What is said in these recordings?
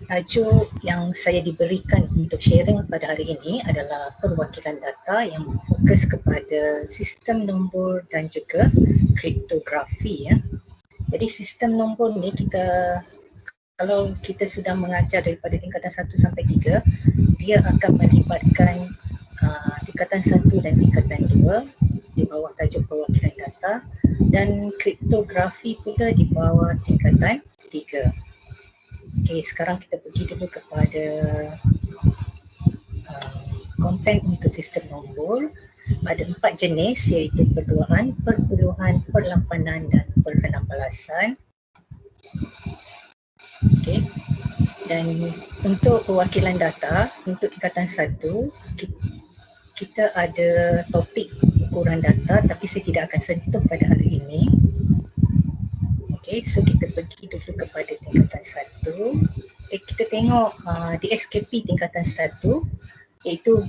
Tajuk yang saya diberikan untuk sharing pada hari ini adalah perwakilan data yang fokus kepada sistem nombor dan juga kriptografi ya. Jadi sistem nombor ni kalau kita sudah mengajar daripada tingkatan 1 sampai 3, dia akan melibatkan tingkatan 1 dan tingkatan 2 di bawah tajuk perwakilan data, dan kriptografi pula di bawah tingkatan 3. Okey, sekarang kita pergi dulu kepada konten untuk sistem nombor. Ada 4 jenis, iaitu perduaan, perpuluhan, perlampanan dan perenambalasan. Okey. Dan untuk perwakilan data, untuk tingkatan 1, kita ada topik ukuran data, tapi saya tidak akan sentuh pada hari ini. Okey, so kita pergi dulu kepada tingkatan 1. Kita tengok di SKP tingkatan 1, iaitu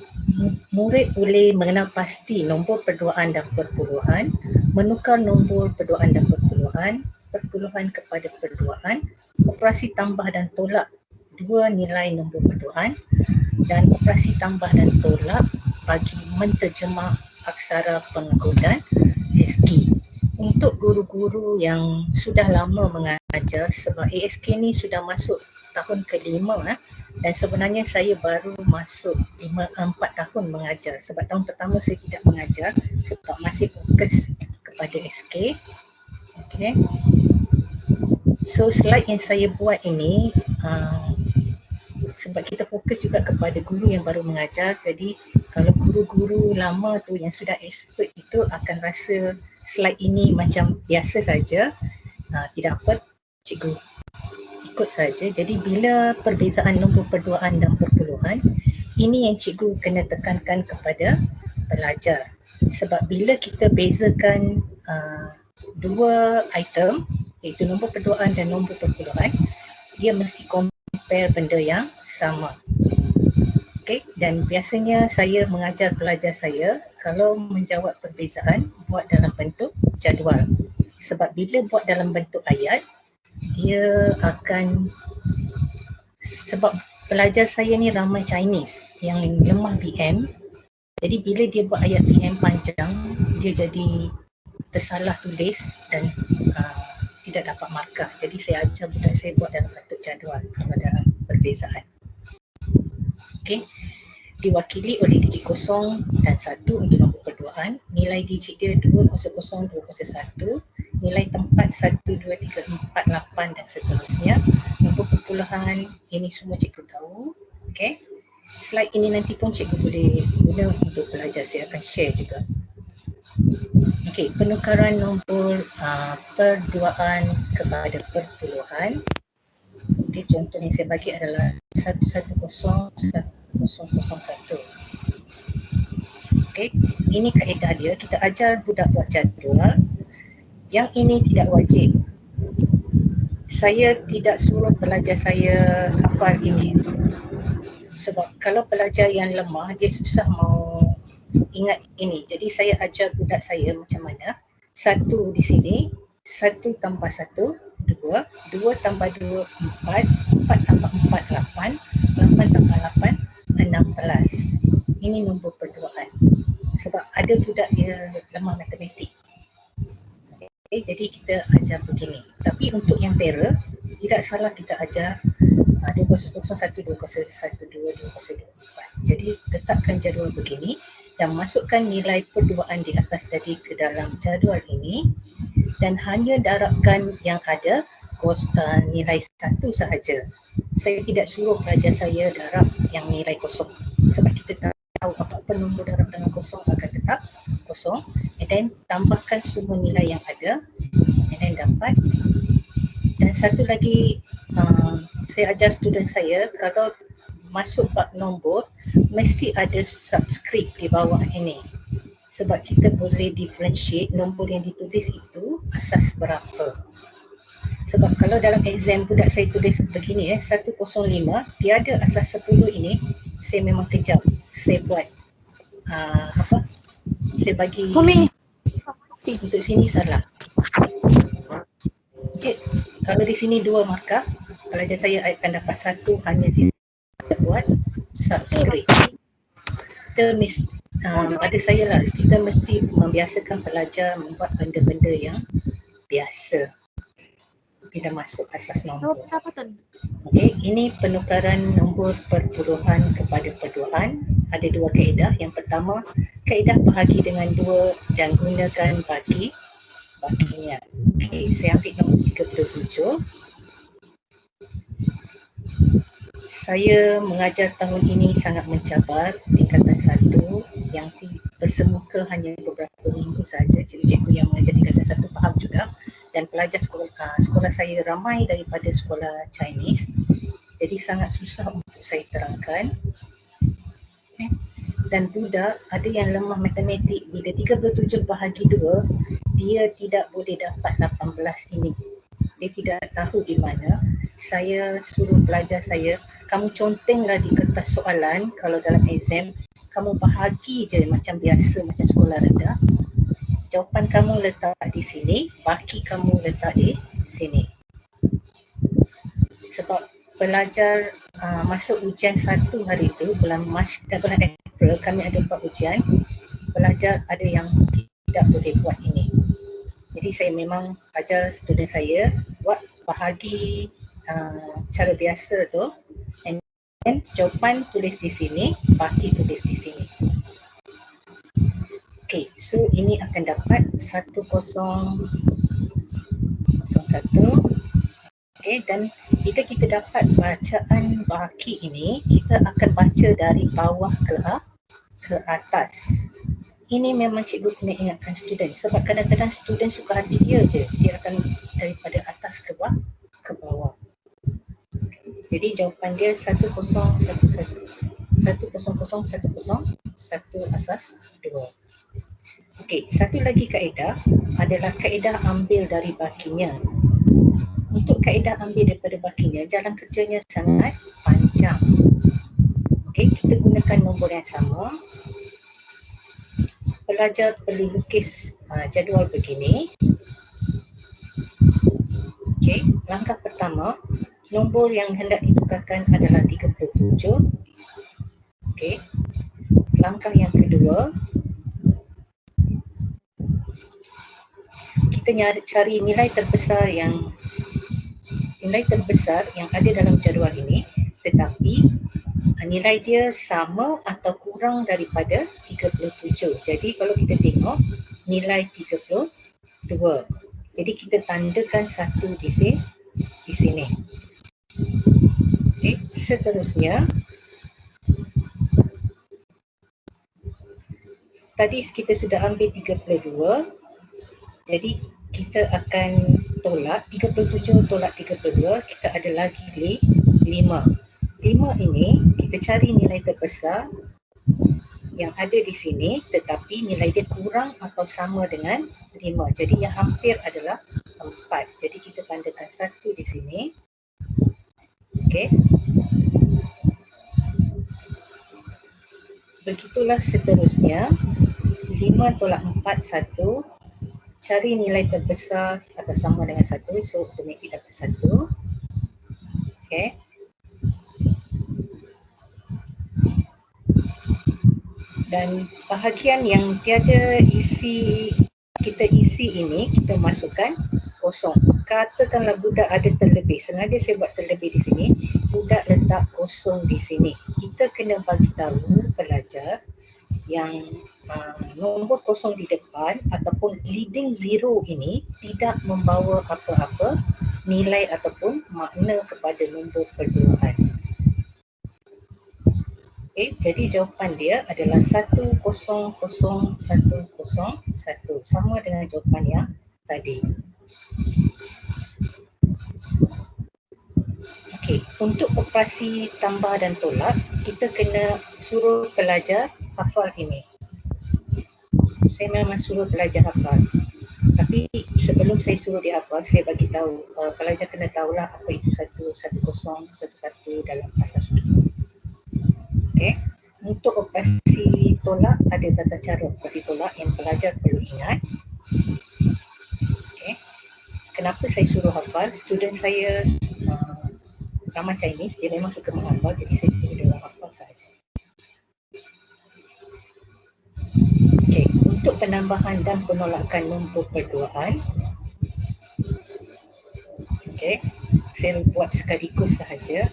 murid boleh mengenal pasti nombor perduaan dan perpuluhan, menukar nombor perduaan dan perpuluhan, perpuluhan kepada perduaan, operasi tambah dan tolak dua nilai nombor perduaan, dan operasi tambah dan tolak bagi menterjemah aksara pengakutan ASCII. Untuk guru-guru yang sudah lama mengajar, sebab ASK ni sudah masuk tahun ke-5 dan sebenarnya saya baru masuk 4 tahun mengajar, sebab tahun pertama saya tidak mengajar sebab masih fokus kepada SK. Okay. So slide yang saya buat ini sebab kita fokus juga kepada guru yang baru mengajar, jadi kalau guru-guru lama tu yang sudah expert itu akan rasa slide ini macam biasa saja, tidak apa, cikgu ikut saja. Jadi bila perbezaan nombor perduaan dan perpuluhan, ini yang cikgu kena tekankan kepada pelajar, sebab bila kita bezakan dua item, iaitu nombor perduaan dan nombor perpuluhan, dia mesti compare benda yang sama. Okay, dan biasanya saya mengajar pelajar saya, kalau menjawab perbezaan, buat dalam bentuk jadual. Sebab bila buat dalam bentuk ayat, dia akan, sebab pelajar saya ni ramai Chinese yang lemah PM, jadi bila dia buat ayat PM panjang, dia jadi tersalah tulis dan tidak dapat markah. Jadi saya ajar budak saya buat dalam bentuk jadual kalau dalam perbezaan. Okey, diwakili oleh digit 0 dan 1 untuk nombor perduaan, nilai digit dia 200, 201, nilai tempat 1, 2, 3, 4, 8 dan seterusnya. Nombor perpuluhan, ini semua cikgu tahu. Okey, slide ini nanti pun cikgu boleh guna untuk pelajar, saya akan share juga. Okey, penukaran nombor perduaan kepada perpuluhan. Okey, contoh yang saya bagi adalah 1101001. Okey, ini kaedah dia, kita ajar budak buat jadual. Yang ini tidak wajib. Saya tidak suruh pelajar saya hafal ini, sebab kalau pelajar yang lemah, dia susah mau ingat ini. Jadi saya ajar budak saya macam mana. 1 di sini, 1 tambah 1, 2, 2 tambah 2, 4, 4 tambah 4, 8, 8 tambah 8, 16. Ini nombor perduaan. Sebab ada budak dia lemah matematik. Okay, jadi kita ajar begini. Tapi untuk yang para, tidak salah kita ajar 201, 201, 2, 204. Jadi letakkan jadual begini dan masukkan nilai perduaan di atas tadi ke dalam jadual ini, dan hanya darabkan yang ada nilai 1 sahaja. Saya tidak suruh pelajar saya darab yang nilai kosong, sebab kita tahu apa-apa nombor darab dengan kosong akan tetap kosong, and then tambahkan semua nilai yang ada and then dapat. Dan satu lagi, saya ajar student saya, kalau masuk bab nombor mesti ada subscript di bawah ini, sebab kita boleh differentiate nombor yang ditulis itu asas berapa. Sebab kalau dalam exam budak saya tulis begini 105, tiada asas 10 ini, saya memang kejam. Saya buat saya bagi untuk sini salah. Okay. Kalau di sini 2 markah, pelajar saya akan dapat satu hanya tidak buat subscript. Kita pada saya lah, kita mesti membiasakan pelajar membuat benda-benda yang biasa bila masuk asas nombor. Okey, ini penukaran nombor perpuluhan kepada perluan. Ada dua kaedah. Yang pertama, kaedah bahagi dengan 2 dan gunakan baginya. Okey, saya ambil nombor 37. Saya mengajar tahun ini sangat mencabar tingkatan 1 yang bersemuka hanya beberapa minggu saja. Cikgu-cikgu yang mengajar tingkatan 1 faham juga, dan pelajar sekolah saya ramai daripada sekolah Chinese, jadi sangat susah untuk saya terangkan. Dan budak ada yang lemah matematik, bila 37 bahagi 2 dia tidak boleh dapat 18 ini. Dia tidak tahu di mana. Saya suruh pelajar saya, kamu contenglah di kertas soalan. Kalau dalam exam, kamu bahagi je macam biasa, macam sekolah rendah. Jawapan kamu letak di sini, baki kamu letak di sini. Sebab pelajar masuk ujian 1 hari itu, bulan April, kami ada buat ujian. Pelajar ada yang tidak boleh buat ini. Jadi saya memang ajar student saya buat bahagi cara biasa tu, and then jawapan tulis di sini, baki tulis di sini. Okay, so ini akan dapat 1001. Okay, dan bila kita dapat bacaan baki ini, kita akan baca dari bawah ke atas. Ini memang cikgu kena ingatkan student, sebab kadang-kadang student suka hati dia je, dia akan daripada atas ke bawah. Jadi jawapan dia 1011, 1001001 asas 2. Okey, satu lagi kaedah adalah kaedah ambil dari bakinya. Untuk kaedah ambil daripada bakinya, jalan kerjanya sangat panjang. Okey, kita gunakan nombor yang sama. Pelajar perlu lukis jadual begini. Okey, langkah pertama, nombor yang hendak ditukarkan adalah 37. Okey. Langkah yang kedua, kita cari nilai terbesar yang ada dalam jadual ini, tetapi nilai dia sama atau kurang daripada 37. Jadi kalau kita tengok nilai 32, jadi kita tandakan 1 di sini. Okay. Seterusnya, tadi kita sudah ambil 32, jadi kita akan tolak 37 tolak 32, kita ada lagi 5. 5 ini kita cari nilai terbesar yang ada di sini, tetapi nilai dia kurang atau sama dengan 5. Jadi yang hampir adalah 4. Jadi kita tandakan 1 di sini. Okey. Begitulah seterusnya. 5 tolak 4, 1. Cari nilai terbesar atau sama dengan 1, so automatic dapat 1. Okay. Dan bahagian yang tiada kita isi ini, kita masukkan kosong. Katakanlah budak ada terlebih, sengaja saya buat terlebih di sini, budak letak kosong di sini. Kita kena bagi tahu pelajar yang nombor kosong di depan ataupun leading zero ini tidak membawa apa-apa nilai ataupun makna kepada nombor perluan. Okay, jadi jawapan dia adalah 1001001, sama dengan jawapan yang tadi. Okey, untuk operasi tambah dan tolak, kita kena suruh pelajar hafal ini. Saya memang suruh pelajar hafal. Tapi sebelum saya suruh dia hafal, saya bagi tahu pelajar kena tahulah apa itu 11011 dalam asas 2. Okey. Untuk operasi tolak, ada tata cara operasi tolak yang pelajar perlu ingat. Okey. Kenapa saya suruh hafal? Student saya ramah Chinese, dia memang suka menghafal, jadi saya sudah hafal sahaja. Okey, untuk penambahan dan penolakan nombor perduaan, okey, saya buat sekaligus sahaja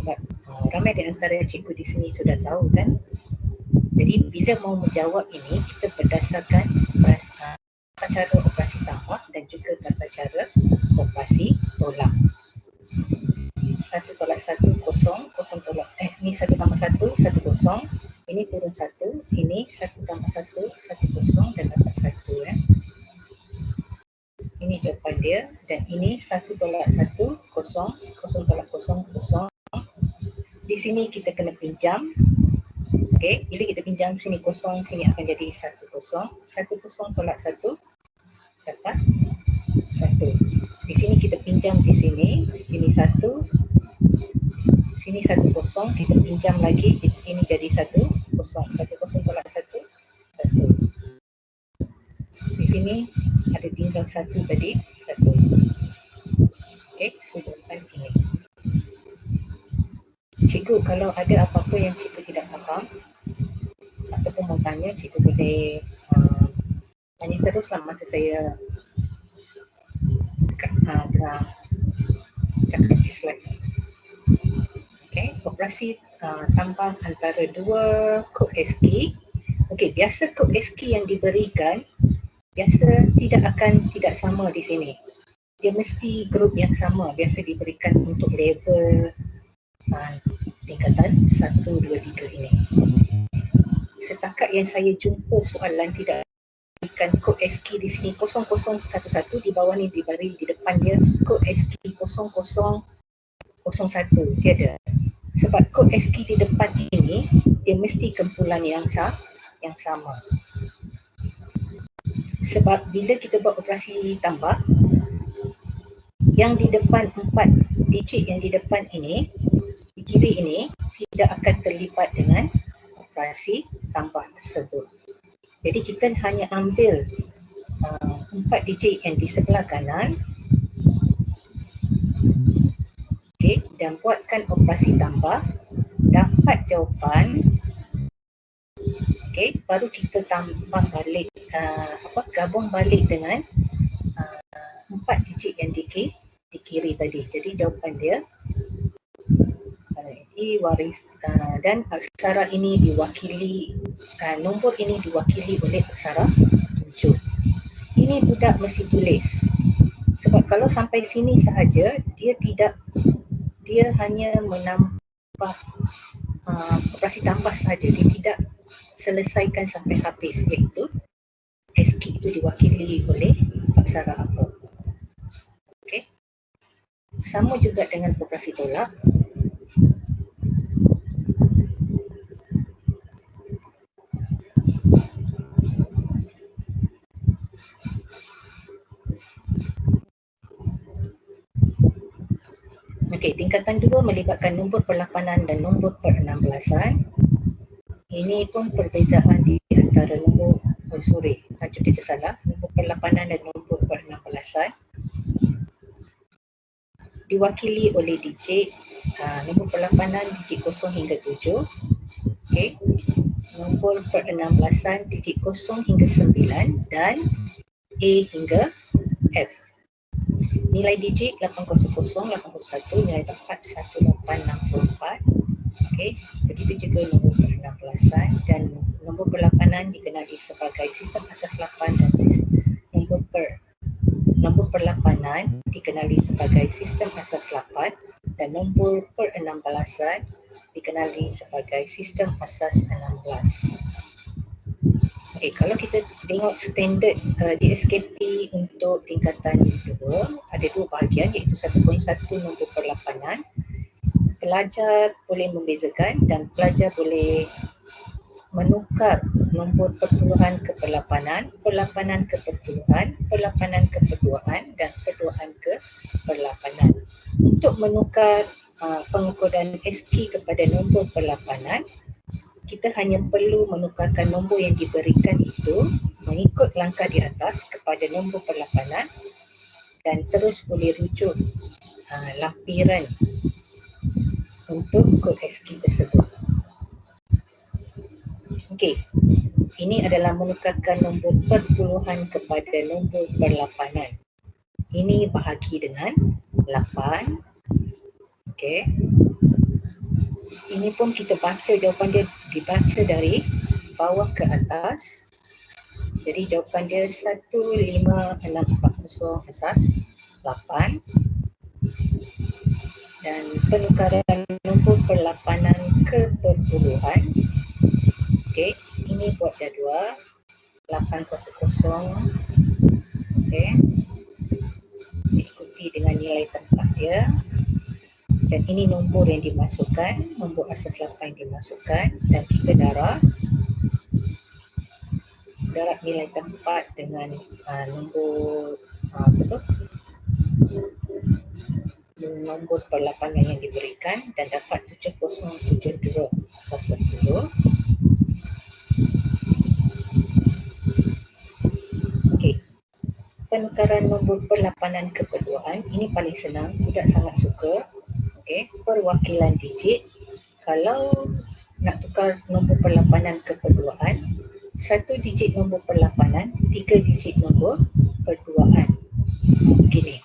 sebab ramai di antara cikgu di sini sudah tahu kan. Jadi bila mau menjawab ini, kita berdasarkan tata cara operasi tambah dan juga tata cara operasi tolak. 1 tolak 1, kosong, kosong tolak, ni 1 tambah 1, 1 kosong, ini turun 1, ini 1 tambah 1, 1 kosong dan dapat 1 ya. Ini jawapan dia, dan ini 1 tolak 1, kosong, kosong tolak kosong, kosong. Di sini kita kena pinjam. Okey, bila kita pinjam sini kosong, sini akan jadi 1 kosong, 1 kosong tolak 1 dapat 1. Di sini kita pinjam di sini 1, sini 1 kosong, kita pinjam lagi, ini jadi 1 kosong, 1 kosong tolak 1, 1. Di sini ada tinggal 1 tadi, 1. Okey, sudutan ini. Cikgu, kalau ada apa-apa yang cikgu tidak faham ataupun mau tanya, cikgu boleh tanya teruslah masa saya tengah cakap di slide. Okay, operasi tambah antara dua kod ASCII. Okey, biasa kod ASCII yang diberikan biasa tidak sama di sini. Dia mesti grup yang sama, biasa diberikan untuk level tingkatan 1, 2, 3 ini. Setakat yang saya jumpa soalan tidak berikan kod ASCII di sini 0011, di bawah ni diberi di depan dia kod ASCII 0001, tiada. Sebab kod ASCII di depan ini dia mesti kumpulan yang sama. Sebab bila kita buat operasi tambah, yang di depan 4 digit yang di depan ini, di kiri ini tidak akan terlibat dengan operasi tambah tersebut. Jadi kita hanya ambil 4 digit yang di sebelah kanan, okay, dan buatkan operasi tambah, dapat jawapan, okay, baru kita tambah balik, gabung balik dengan 4 digit yang di kiri tadi. Jadi jawapan dia waris, dan aksara ini diwakili, nombor ini diwakili oleh aksara 7. Ini budak mesti tulis. Sebab kalau sampai sini sahaja, dia hanya menambah operasi tambah sahaja, dia tidak selesaikan sampai habis, iaitu ASCII itu diwakili oleh aksara apa. Okey. Sama juga dengan operasi tolak. Okey, tingkatan 2 melibatkan nombor perlapanan dan nombor per-16an. Ini pun perbezaan di antara nombor, kita salah, nombor perlapanan dan nombor per-16an diwakili oleh digit, nombor perlapanan digit 0 hingga 7. Okey. Nombor per-16an digit 0 hingga 9 dan A hingga F. Nilai digit 800, 801, nilai tempat 1864. Okey, begitu juga nombor per-16an, dan nombor per-8an dikenali sebagai sistem asas 8 dan nombor per-8an dikenali sebagai sistem asas 8 dan nombor per-16an dikenali sebagai sistem asas 16. Okey, kalau kita tengok standard DSKP untuk tingkatan 2, ada 2 bahagian, iaitu 1.1 nombor perlapanan. Pelajar boleh membezakan dan pelajar boleh menukar nombor perpuluhan ke perlapanan, perlapanan ke perpuluhan, perlapanan ke perduaan dan perduaan ke perlapanan. Untuk menukar pengukuran ASCII kepada nombor perlapanan, kita hanya perlu menukarkan nombor yang diberikan itu mengikut langkah di atas kepada nombor perlapanan dan terus boleh rujuk lampiran untuk kod ASCII tersebut. Okey, ini adalah menukarkan nombor perpuluhan kepada nombor perlapanan. Ini bahagi dengan 8. Okey. Ini pun kita baca jawapan dia dibaca dari bawah ke atas. Jadi jawapan dia 15640 asas 8. Dan penukaran nombor perlapanan ke perpuluhan. Okey, ini buat jadual 800. Okey. Diikuti dengan nilai tempat dia. Dan ini nombor yang dimasukkan, nombor asas 8 yang dimasukkan, dan kita darab nilai tempat dengan nombor nombor perlapanan yang diberikan dan dapat 7072 asas 10. Okey. Penukaran nombor perlapanan keperluan ini paling senang, budak sangat suka. Okey, perwakilan digit. Kalau nak tukar nombor perlapanan keperluan, 1 digit nombor perlapanan, 3 digit nombor perduaan. Begini.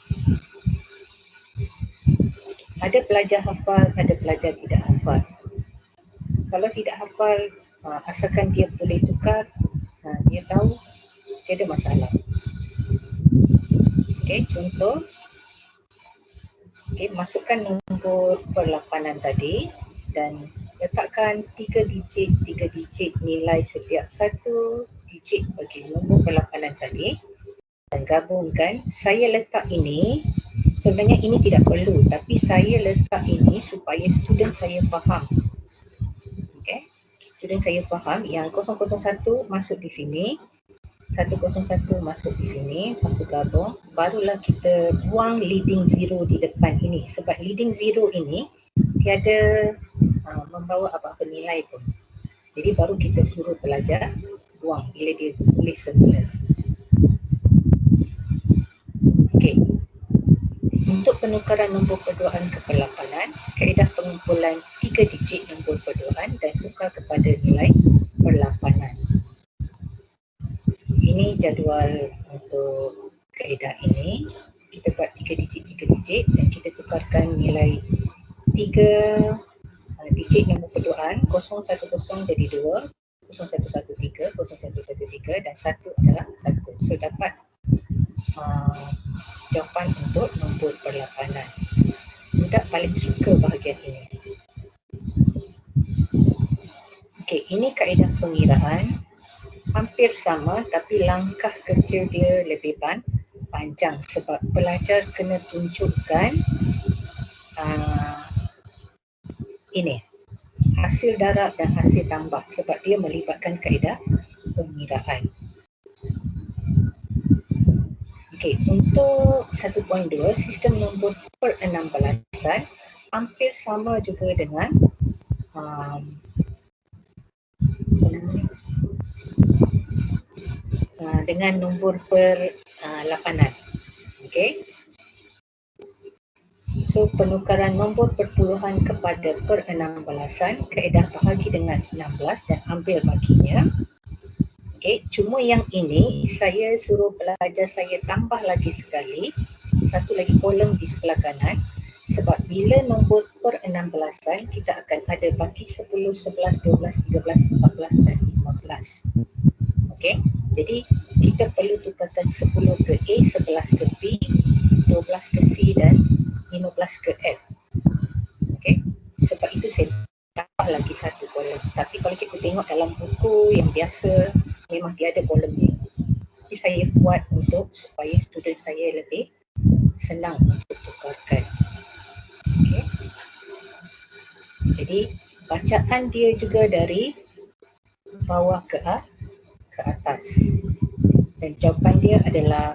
Ada pelajar hafal, ada pelajar tidak hafal. Kalau tidak hafal, asalkan dia boleh tukar, dia tahu, tiada masalah. Okey, contoh. Okey, masukkan nombor perlapanan tadi dan letakkan 3 digit nilai setiap 1 digit bagi nombor perlapanan tadi dan gabungkan. Saya letak ini, sebenarnya ini tidak perlu, tapi saya letak ini supaya student saya faham. Okey, student saya faham yang 001 masuk di sini, 101 masuk di sini, masuk gabung, barulah kita buang leading zero di depan ini. Sebab leading zero ini tiada membawa apa-apa nilai pun. Jadi baru kita suruh pelajar buang bila dia tulis semula. Okey. Untuk penukaran nombor perduaan ke perlapanan, kaedah pengumpulan 3 digit nombor perduaan dan tukar kepada nilai perlapanan. Ini jadual untuk kaedah ini. Kita buat 3 digit dan kita tukarkan nilai 3 digit nombor perduaan, 010 jadi 2, 0113, 0113 dan 1 adalah 1. So dapat jawapan untuk nombor perlapanan. Budak paling suka bahagian ini. Okey, ini kaedah pengiraan. Hampir sama tapi langkah kerja dia lebih panjang sebab pelajar kena tunjukkan ini hasil darab dan hasil tambah sebab dia melibatkan kaedah pengiraan. Okey, untuk 1.2 sistem nombor per-16-an hampir sama juga dengan dengan nombor per-8an. Okey. So penukaran nombor perpuluhan kepada per-16-an, kaedah bahagi dengan 16 dan ambil baginya. Okey, cuma yang ini saya suruh pelajar saya tambah lagi sekali, satu lagi kolom di sebelah kanan sebab bila nombor per-16-an kita akan ada bagi 10, 11, 12, 13, 14 dan 15. Okey, jadi kita perlu tukarkan 10 ke A, 11 ke B, 12 ke C dan 15 ke F. Okey, sebab itu saya tambah lagi satu kolom. Tapi kalau cikgu tengok dalam buku yang biasa memang tiada kolom ni. Tapi saya buat untuk supaya student saya lebih senang untuk tukarkan. Okey. Jadi bacaan dia juga dari bawah ke atas. Dan jawapan dia adalah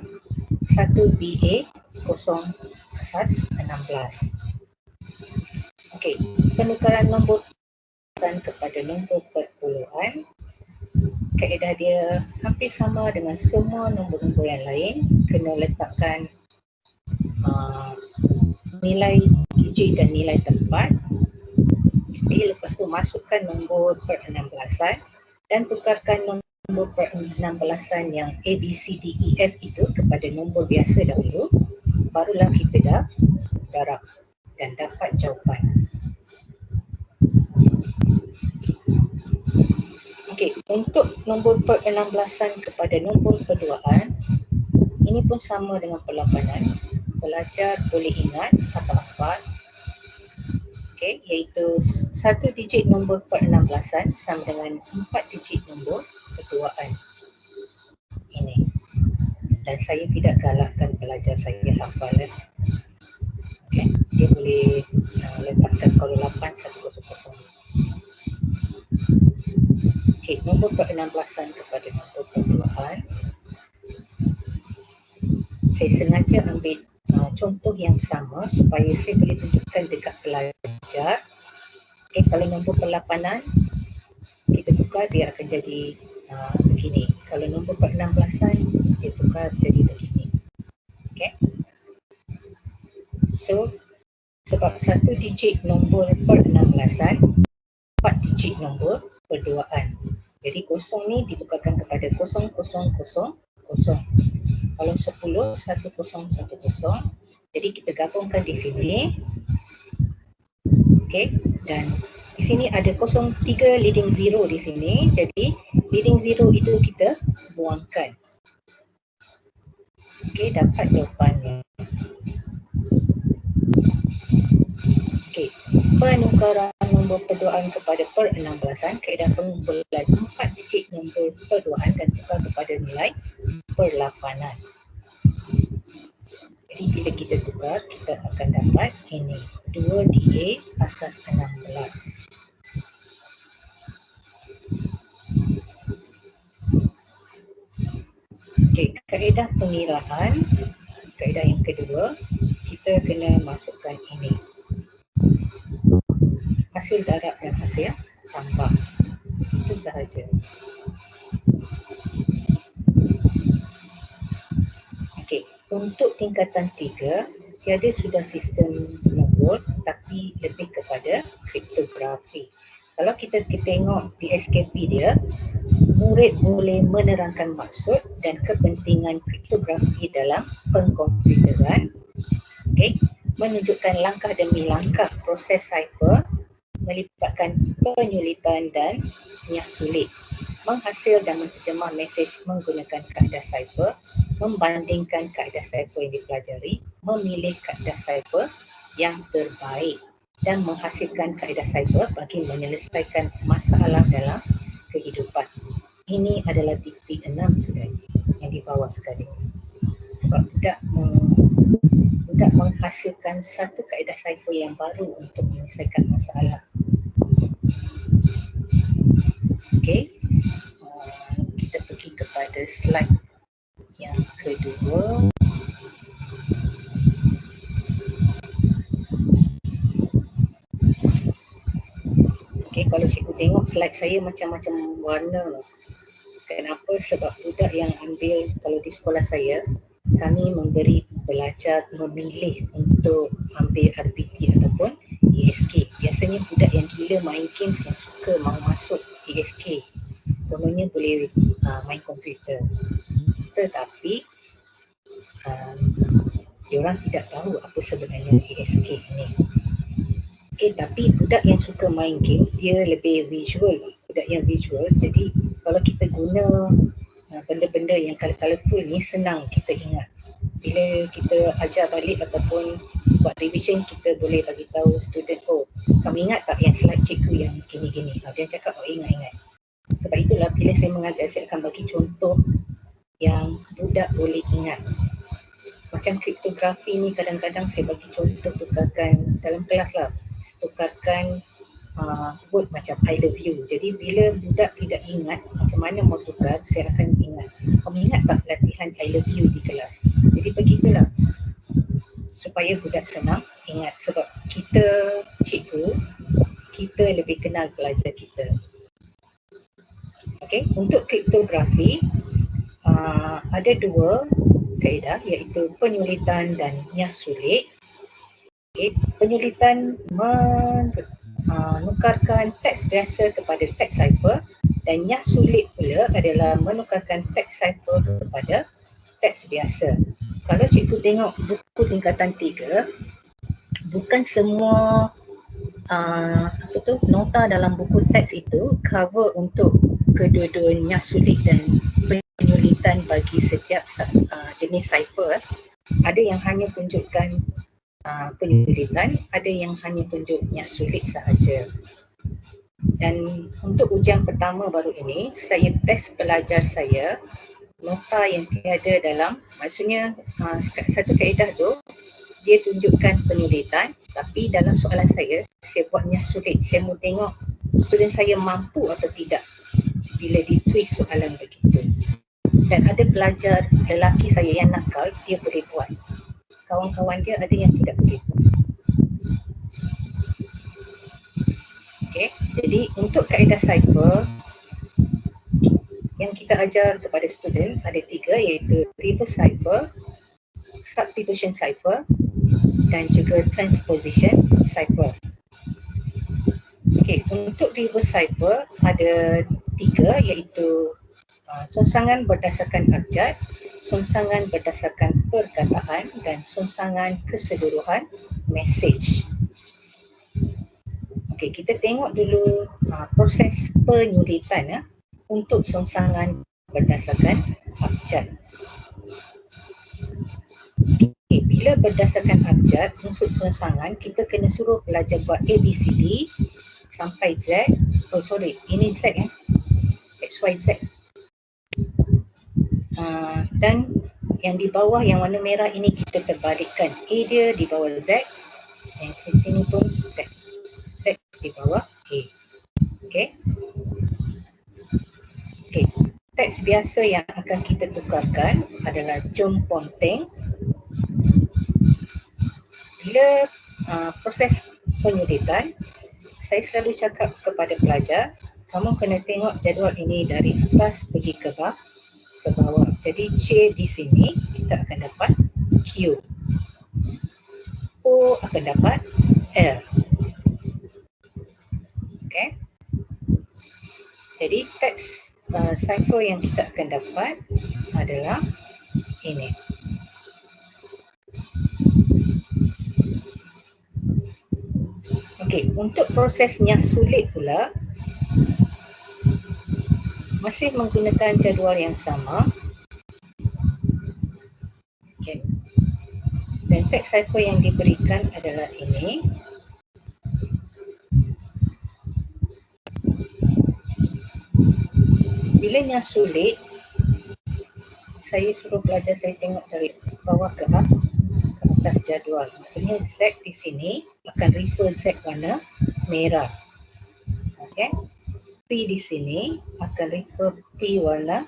1BA 0 asas 16. Okey, penukaran nombor kepada nombor perpuluhan, kaedah dia hampir sama dengan semua nombor-nombor yang lain. Kena letakkan nilai digit dan nilai tempat Jadi lepas tu masukkan nombor per-16an dan tukarkan nombor per-16an yang A, B, C, D, E, F itu kepada nombor biasa dahulu. Barulah kita dah darab dan dapat jawapan. Okey, untuk nombor per-16an kepada nombor perduaan, ini pun sama dengan perlawanan. Pelajar boleh ingat atau hafal. Okey, iaitu satu digit nombor per-16an sama dengan 4 digit nombor perduaan. Ini. Dan saya tidak galakkan pelajar saya hafal. Okay. Dia boleh letakkan kalau 8100. Okay, nombor per-16an kepada nombor perduaan. Saya sengaja ambil contoh yang sama supaya saya boleh tunjukkan dekat pelajar. Okay, kalau nombor per-8an kita tukar, dia akan jadi begini. Kalau nombor per-16an dia tukar jadi begini. Okay. So sebab satu digit nombor per-16an, 4 digit nombor perduaan. Jadi kosong ni ditukarkan kepada 0000. Kalau 10, 1010. Jadi kita gabungkan di sini. Okey, dan di sini ada 03 leading zero di sini. Jadi leading zero itu kita buangkan. Okey, dapat jawapannya. Okey, penukaran nombor perduaan kepada per-16an, kaedah pengumpulan 4 digit nombor perduaan dan tukar kepada nilai per-8an. Jadi bila kita tukar, kita akan dapat ini 2DA asas 16. Okey, kaedah pengiraan, kaedah yang kedua, kita kena masukkan ini. Hasil darab dan hasil tambah. Itu sahaja. Okey, untuk tingkatan 3, tiada sudah sistem nombor tapi lebih kepada kriptografi. Kalau kita tengok di SKP dia, murid boleh menerangkan maksud dan kepentingan kriptografi dalam pengkomputeran. Okey, menunjukkan langkah demi langkah proses cipher, melibatkan penyulitan dan nyah sulit, menghasil dan menterjemah mesej menggunakan kaedah cipher, membandingkan kaedah cipher yang dipelajari, memilih kaedah cipher yang terbaik dan menghasilkan kaedah cipher bagi menyelesaikan masalah dalam kehidupan. Ini adalah titik 6 sudah yang di bawah sekali. Sebab budak menghasilkan satu kaedah cipher yang baru untuk menyelesaikan masalah. Okey, kita pergi kepada slide yang kedua. Okey, kalau cikgu tengok slide saya macam-macam warna. Kenapa? Sebab budak yang ambil, kalau di sekolah saya, kami memberi pelajar memilih untuk ambil RPT ataupun ESK. Biasanya budak yang gila main games yang suka mahu masuk ESK. Kononnya boleh main komputer. Tetapi diorang tidak tahu apa sebenarnya ESK ini. Okay, tapi budak yang suka main game, dia lebih visual. Budak yang visual, jadi kalau kita guna benda-benda yang colourful ni, senang kita ingat. Bila kita ajar balik ataupun buat revision, kita boleh bagi tahu student, oh kamu ingat tak yang slide cikgu yang gini-gini. Dia cakap, oh ingat-ingat. Sebab itulah bila saya mengajar, saya akan bagi contoh yang budak boleh ingat. Macam kriptografi ni, kadang-kadang saya bagi contoh, tukarkan dalam kelas lah, tukarkan word macam I love you. Jadi bila budak tidak ingat macam mana mau tukar, saya akan ingat, kamu ingat tak latihan I love you di kelas? Jadi begitulah supaya budak senang ingat. Sebab kita cikgu, kita lebih kenal pelajar kita. Okey, untuk kriptografi ada dua kaedah, iaitu penyulitan dan nyah sulit. Okay, penyulitan nukarkan teks biasa kepada teks cipher, dan yang sulit pula adalah menukarkan teks cipher kepada teks biasa. Kalau cikgu tengok buku tingkatan 3, bukan semua nota dalam buku teks itu cover untuk kedua-duanya sulit dan penyulitan bagi setiap jenis cipher. Ada yang hanya tunjukkan penyulitan, ada yang hanya tunjuknya sulit sahaja. Dan untuk ujian pertama baru ini, saya test pelajar saya nota yang tiada dalam, maksudnya satu kaedah tu dia tunjukkan penyulitan, tapi dalam soalan saya buatnya sulit. Saya mau tengok student saya mampu atau tidak bila ditwist soalan begitu. Dan ada pelajar lelaki saya yang nakal, dia boleh buat. Kawan-kawan dia ada yang tidak boleh buat. Okay. Jadi untuk kaedah cipher yang kita ajar kepada student ada 3, iaitu reverse cipher, substitution cipher dan juga transposition cipher. Okey, untuk reverse cipher ada 3, iaitu songsangan berdasarkan abjad, songsangan berdasarkan perkataan dan songsangan keseluruhan message. Okey, kita tengok dulu proses penyulitan untuk songsangan berdasarkan abjad. Okay, bila berdasarkan abjad untuk songsangan, kita kena suruh pelajar buat ABCD sampai Z. Ini Z ya, XYZ. Dan yang di bawah yang warna merah ini kita terbalikkan. A dia di bawah Z, yang di sini pun Z. Z di bawah A. Okey. Okey. Teks biasa yang akan kita tukarkan adalah Jom Ponteng. Bila proses penyulitan, saya selalu cakap kepada pelajar, kamu kena tengok jadual ini dari atas pergi ke bawah. Jadi C di sini kita akan dapat Q. O akan dapat L. Okey. Jadi teks cipher yang kita akan dapat adalah ini. Okey, untuk prosesnya sulit pula masih menggunakan jadual yang sama. Okay. Dan teks cipher yang diberikan adalah ini. Bila yang sulit, saya suruh pelajar saya tengok dari bawah ke atas jadual. Maksudnya Z di sini akan refer Z warna merah. Okey. P di sini akan refer P warna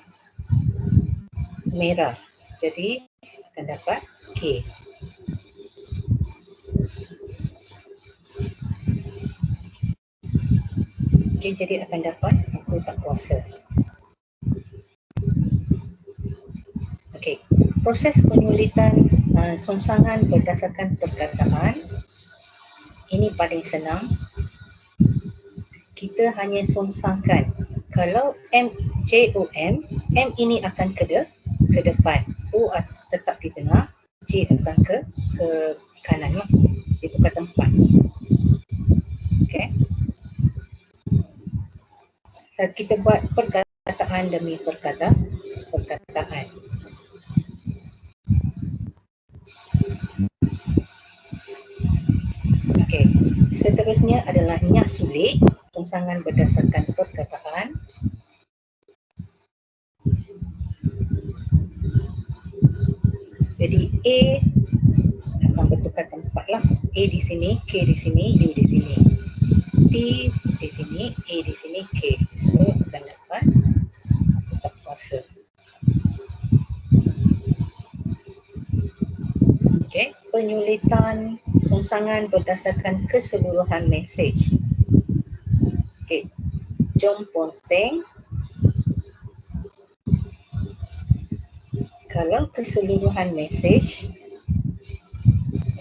merah. Jadi akan dapat K. Okay, jadi akan dapat aku tak puasa. Okey, proses penyulitan songsangan berdasarkan perkataan ini paling senang. Kita hanya songsangkan. Kalau M ini akan ke depan, O tetap di tengah, J akan ke kanan lah. Dia tukar tempat. Okey. So, kita buat perkataan demi perkataan. Okey. Seterusnya adalah nya sulit, songsangan berdasarkan perkataan. Jadi A akan bertukar tempat lah. A di sini, K di sini, U di sini. T di sini, A di sini, K. So akan dapat aku tak puasa. Okey, penyulitan songsangan berdasarkan keseluruhan mesej. Okey, Jom Ponteng. Kalau keseluruhan mesej,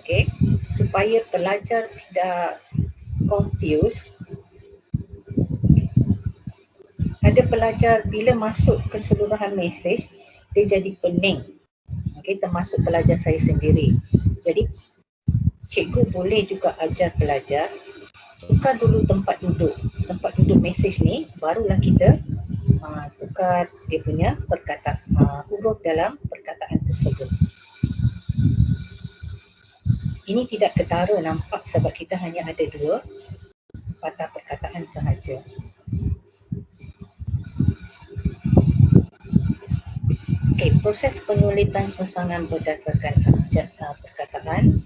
okey, supaya pelajar tidak confused, ada pelajar bila masuk keseluruhan mesej dia jadi pening. Okay, termasuk pelajar saya sendiri. Jadi cikgu boleh juga ajar pelajar tukar dulu tempat duduk mesej ni, barulah kita tukar dia punya perkataan, huruf dalam perkataan tersebut. Ini tidak ketara nampak sebab kita hanya ada 2 patah perkataan sahaja. Okey, proses penulisan rangsangan berdasarkan abjad perkataan.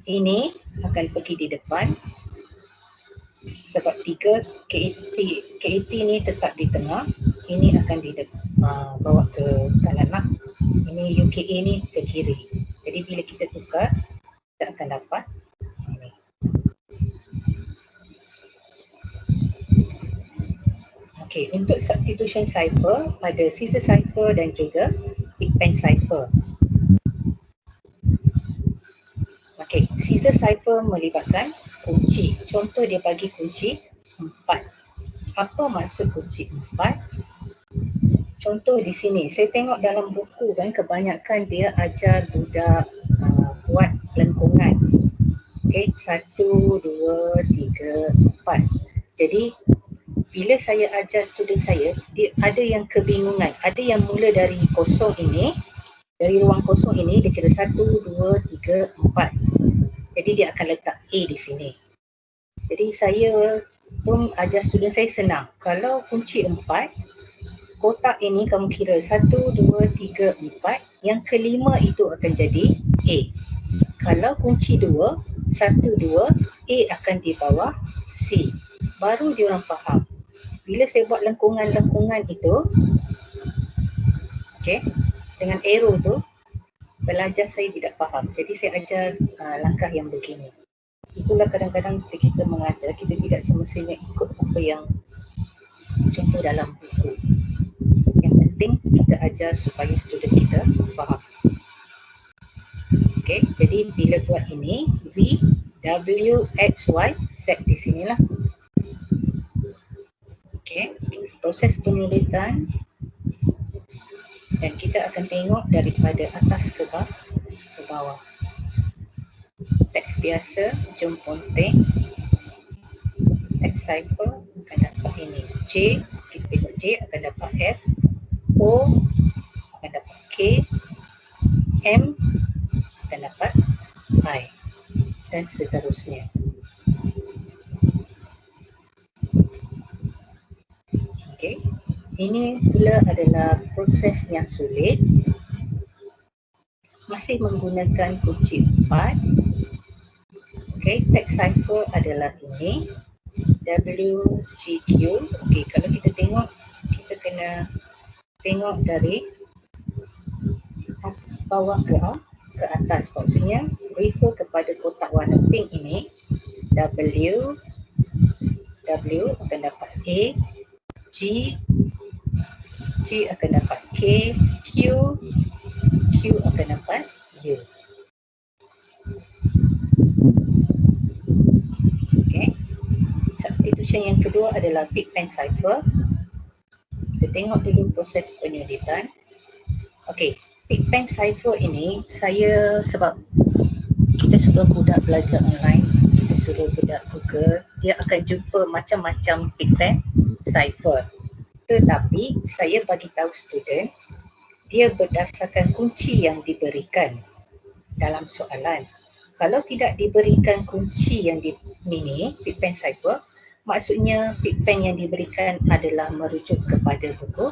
Ini akan pergi di depan sebab 3 KAT ni tetap di tengah, ini akan bawa ke kanan lah. Ini UKA ni ke kiri. Jadi bila kita tukar, kita akan dapat ini. Okey, untuk substitution cipher ada scissor cipher dan juga big pen cipher. Okey, scissor cipher melibatkan kunci. Contoh dia bagi kunci 4. Apa maksud kunci 4? Contoh di sini, saya tengok dalam buku kan kebanyakan dia ajar budak buat lengkungan. Okey, 1, 2, 3, 4. Jadi bila saya ajar student saya, dia ada yang kebingungan. Ada yang mula dari kosong ini, dari ruang kosong ini dia kira 1, 2, 3, 4. Jadi dia akan letak A di sini. Jadi saya pun ajar student saya senang. Kalau kunci 4, kotak ini kamu kira 1, 2, 3, 4. Yang kelima itu akan jadi A. Kalau kunci 2, 1, 2, A akan di bawah C. Baru diorang faham. Bila saya buat lengkungan-lengkungan itu, okay, dengan arrow tu, pelajar saya tidak faham. Jadi saya ajar langkah yang begini. Itulah kadang-kadang kita mengajar, kita tidak semestinya ikut apa yang contoh dalam buku. Yang penting kita ajar supaya student kita faham. Okay, jadi bila buat ini, V, W, X, Y, Z di sinilah. Okay, proses penulisan dan kita akan tengok daripada atas ke bawah. Teks biasa, jom ponteng. Teks cipher akan dapat ini. J, kita tengok J akan dapat F. O akan dapat K. M akan dapat I. Dan seterusnya. Okay. Ini pula adalah proses yang sulit. Masih menggunakan kunci 4. Okay, teks cipher adalah ini. W, G, Q. Okay, kalau kita tengok, kita kena tengok dari bawah ke atas. Maksudnya, refer kepada kotak warna pink ini. W akan dapat A. G akan dapat K. Q akan dapat U. Okay. Substitution yang kedua adalah big pen cipher. Kita tengok dulu proses penyulitan. Okay, big pen cipher ini saya sebab kita suruh budak belajar online, kita suruh budak Google, dia akan jumpa macam-macam big pen cipher. Tetapi saya bagi tahu student, dia berdasarkan kunci yang diberikan dalam soalan. Kalau tidak diberikan kunci yang ini, big pen cipher, maksudnya big pen yang diberikan adalah merujuk kepada buku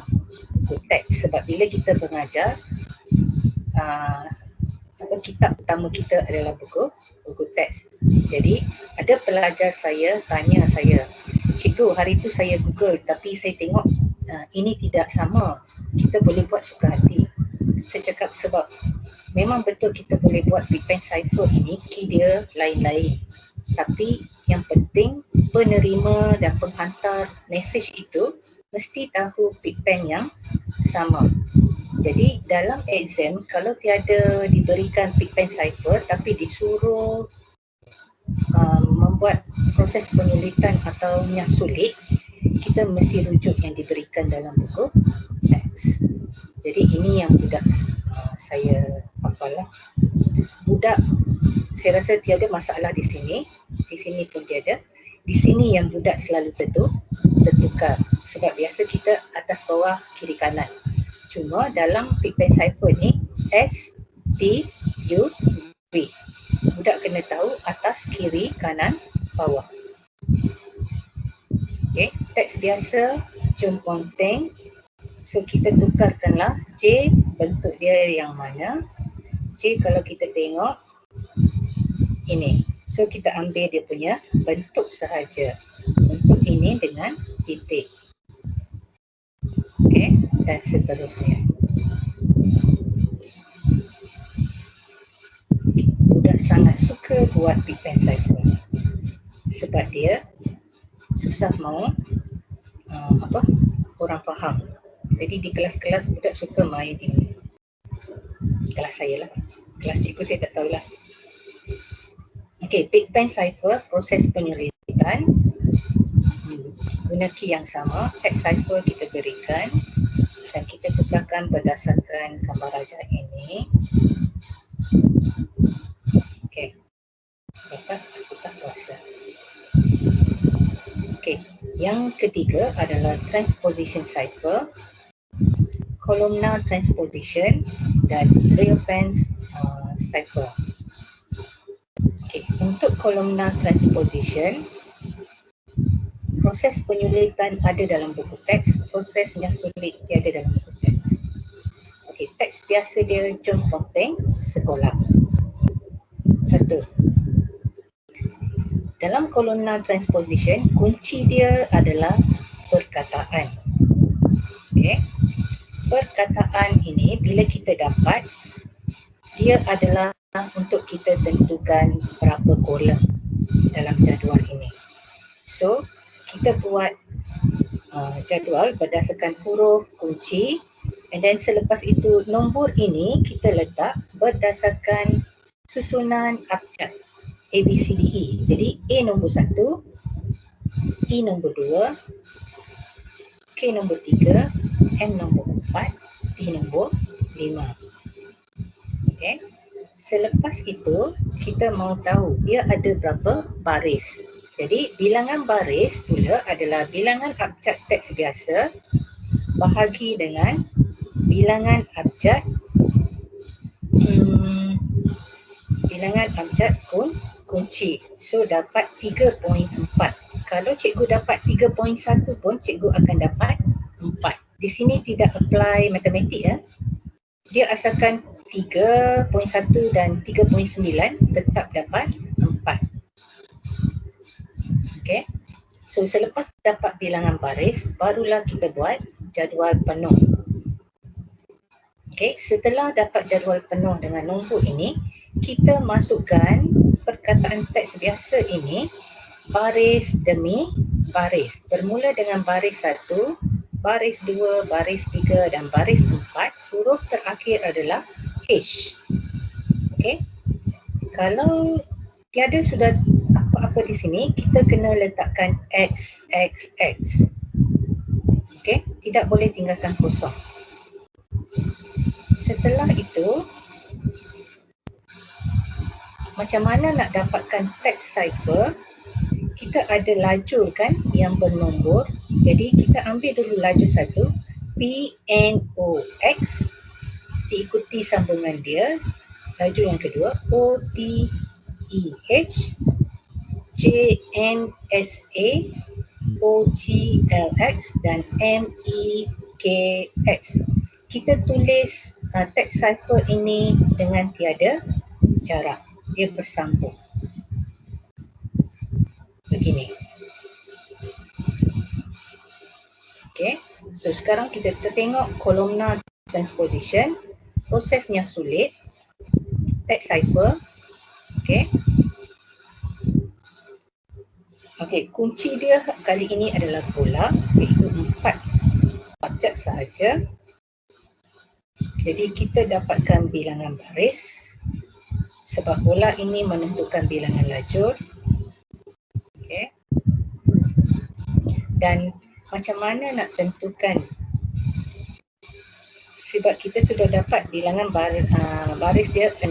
teks. Sebab bila kita mengajar, kitab utama kita adalah buku teks. Jadi ada pelajar saya tanya saya, cikgu hari tu saya Google tapi saya tengok ini tidak sama, kita boleh buat suka hati. Saya cakap sebab memang betul kita boleh buat big pen cipher ini, key dia lain-lain. Tapi yang penting penerima dan penghantar mesej itu mesti tahu big pen yang sama. Jadi dalam exam kalau tiada diberikan Pigpen cipher tapi disuruh membuat proses penulisan atau yang sulit, kita mesti rujuk yang diberikan dalam buku teks. Jadi ini yang budak saya hafal lah. Budak saya rasa tiada masalah di sini pun tiada. Di sini yang budak selalu tertukar sebab biasa kita atas bawah kiri kanan. Cuma dalam Pigpen cipher ni S, T, U, V. Budak kena tahu atas, kiri, kanan, bawah. Okay, teks biasa Jom Ponteng. So kita tukarkanlah J bentuk dia yang mana. J kalau kita tengok ini. So kita ambil dia punya bentuk sahaja. Bentuk ini dengan titik. Okay, dan seterusnya. Budak sangat suka buat Pigpen cipher sebab dia susah mau orang faham. Jadi di kelas-kelas budak suka main ini. Kelas saya lah. Kelas cikgu saya tak tahulah. Okey, Pigpen cipher proses penulisan. Guna key yang sama, text cipher kita berikan dan kita tukarkan berdasarkan gambar rajah ini. Okey. Dapat aku tak kuasa. Okey, yang ketiga adalah transposition cipher, columnar transposition dan real pens cipher. Okay. Untuk columnar transposition, proses penyulitan ada dalam buku teks, proses yang sulit tiada dalam buku teks. Okay, teks biasa dia Jom Ponteng sekolah. Satu. Dalam columnar transposition, kunci dia adalah perkataan. Okay. Perkataan ini bila kita dapat, dia adalah untuk kita tentukan berapa kolom dalam jadual ini. So, kita buat jadual berdasarkan huruf kunci and then selepas itu nombor ini kita letak berdasarkan susunan abjad A, B, C, D, E. Jadi A nombor 1, E nombor 2, K nombor 3, M nombor 4, T nombor 5. Okay. Selepas itu, kita mau tahu dia ada berapa baris. Jadi, bilangan baris pula adalah bilangan abjad teks biasa bahagi dengan bilangan abjad kunci. So, dapat 3.4. Kalau cikgu dapat 3.1 pun, cikgu akan dapat 4. Di sini tidak apply matematik ya. Dia asalkan 3.1 dan 3.9 tetap dapat 4. Okay. So selepas dapat bilangan baris, barulah kita buat jadual penuh. Okay. Setelah dapat jadual penuh dengan nombor ini, kita masukkan perkataan teks biasa ini baris demi baris. Bermula dengan baris 1, baris 2, baris 3 dan baris 4, huruf terakhir adalah H. Okey. Kalau tiada sudah apa-apa di sini, kita kena letakkan X, X, X. Okey, tidak boleh tinggalkan kosong. Setelah itu, macam mana nak dapatkan teks cipher? Kita ada lajur kan yang bernombor. Jadi kita ambil dulu lajur 1, P, N, O, X, diikuti sambungan dia. Lajur yang kedua, O, T, E, H, J, N, S, A, O, G, L, X dan M, E, K, X. Kita tulis teks cipher ini dengan tiada jarak. Dia bersambung. Begini. Okay. So sekarang kita tengok columnar transposition. Prosesnya sulit. Teks cipher. Okay. Okay, kunci dia kali ini adalah bola, iaitu 4 abjad sahaja. Jadi kita dapatkan bilangan baris sebab bola ini menentukan bilangan lajur. Okay. Dan macam mana nak tentukan, sebab kita sudah dapat bilangan baris dia 6.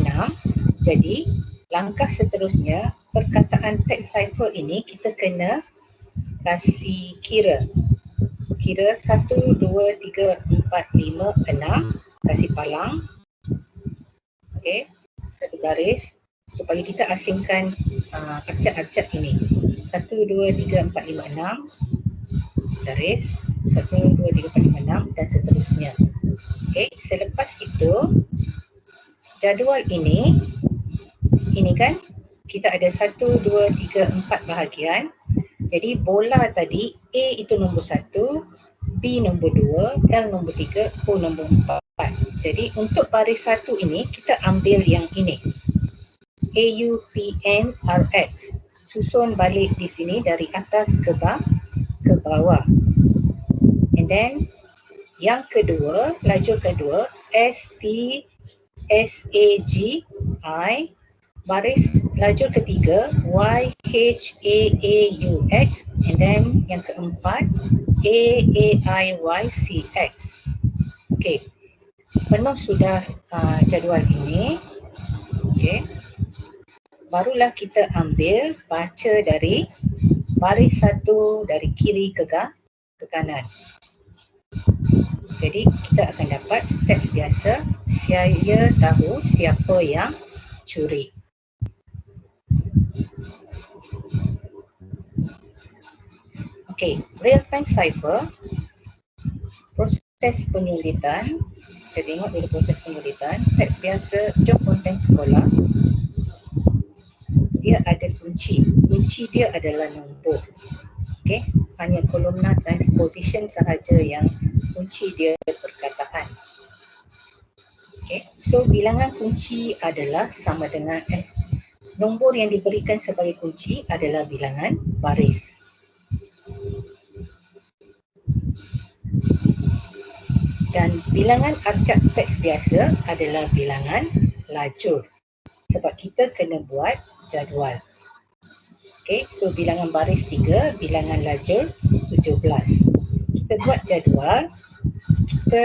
Jadi langkah seterusnya, perkataan teks cipher ini kita kena kasih kira 1, 2, 3, 4, 5, 6, kasih palang. Okey, satu garis supaya kita asingkan acak-acak ini. 1, 2, 3, 4, 5, 6 garis, 1, 2, 3, 4, 5, 6 dan seterusnya. Okey, selepas itu jadual ini kan kita ada 1, 2, 3, 4 bahagian. Jadi bola tadi A itu nombor 1, B nombor 2, L nombor 3, O nombor 4. Jadi untuk baris 1 ini kita ambil yang ini, A, U, P, N, R, X. Susun balik di sini dari atas ke bawah. And then yang kedua, lajur kedua, S, T, S, A, G, I. Baris lajur ketiga, Y, H, A, U, X. And then yang keempat, A, I, Y, C, X. Okey, penuh sudah jadual ini. Okey, barulah kita ambil baca dari baris 1 dari kiri ke kanan. Jadi kita akan dapat teks biasa, saya tahu siapa yang curi. Okey, real-time cipher, proses penyulitan. Kita tengok dulu proses penyulitan. Teks biasa, jom konten sekolah. Dia ada kunci. Kunci dia adalah nombor. Okey, hanya kolomna transposition sahaja yang kunci dia perkataan. Okey, so bilangan kunci adalah sama dengan nombor yang diberikan sebagai kunci adalah bilangan baris. Dan bilangan acak teks biasa adalah bilangan lajur. Sebab kita kena buat jadual. Okey, so bilangan baris 3, bilangan lajur 17. Kita buat jadual, kita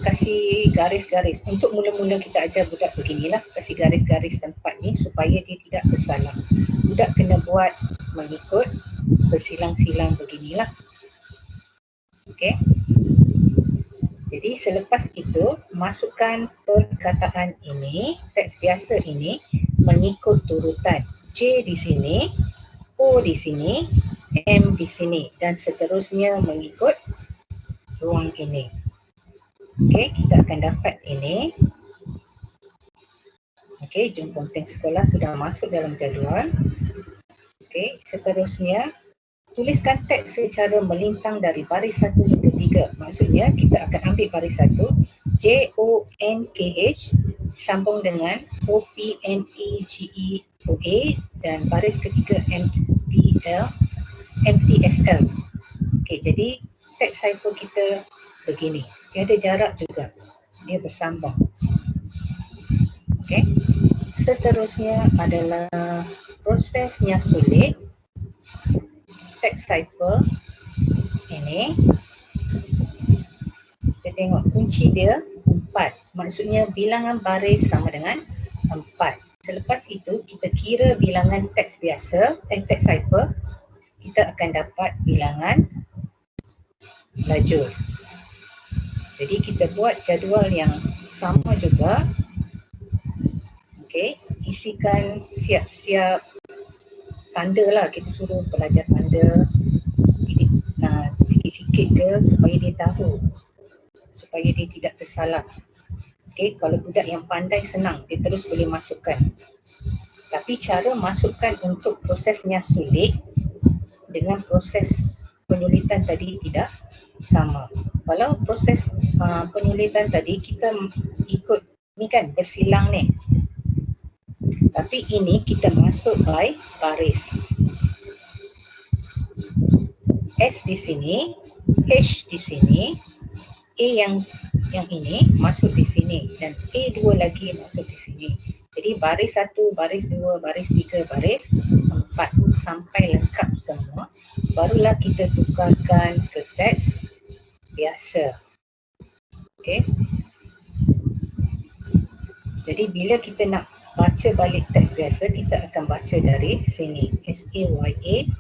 kasih garis-garis. Untuk mula-mula kita ajar budak beginilah, kasih garis-garis tempat ni supaya dia tidak tersalah. Budak kena buat mengikut bersilang-silang beginilah. Okey. Jadi selepas itu masukkan perkataan ini, teks biasa ini mengikut turutan. J di sini, O di sini, M di sini dan seterusnya mengikut ruang ini. Okey, kita akan dapat ini. Okey, jom konten sekolah sudah masuk dalam jadual. Okey, seterusnya tuliskan teks secara melintang dari baris 1 hingga 3. Maksudnya kita akan ambil baris 1, JONKH sambung dengan OPNEGEOA dan baris ketiga MTSL. Okey, jadi teks cipher kita begini. Dia ada jarak juga. Dia bersambung. Okey. Seterusnya adalah prosesnya sulit. Teks cipher ini kita tengok kunci dia 4, maksudnya bilangan baris sama dengan 4. Selepas itu kita kira bilangan teks biasa, teks cipher, kita akan dapat bilangan lajur. Jadi kita buat jadual yang sama juga. Okey, isikan siap-siap tanda lah, kita suruh pelajar tanda sikit-sikit ke supaya dia tahu, supaya dia tidak tersalah. Okey, kalau budak yang pandai senang, dia terus boleh masukkan. Tapi cara masukkan untuk prosesnya sulit dengan proses penyulitan tadi tidak sama. Kalau proses penyulitan tadi kita ikut ni kan bersilang ni. Tapi ini kita masuk by baris. S di sini, H di sini, A yang yang ini masuk di sini dan A2 lagi masuk di sini. Jadi baris 1, baris 2, baris 3, baris 4 sampai lengkap semua, barulah kita tukarkan ke teks biasa. Okey. Jadi bila kita nak baca balik teks biasa, kita akan baca dari sini. SAYATHU.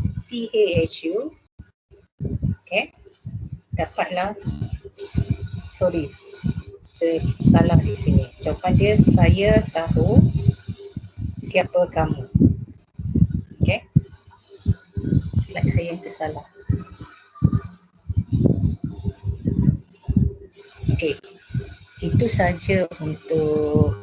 Okey. Dapatlah, sorry, salah di sini. Jawapan dia, saya tahu siapa kamu. Okey. Slide saya yang tersalah. Okey. Itu saja untuk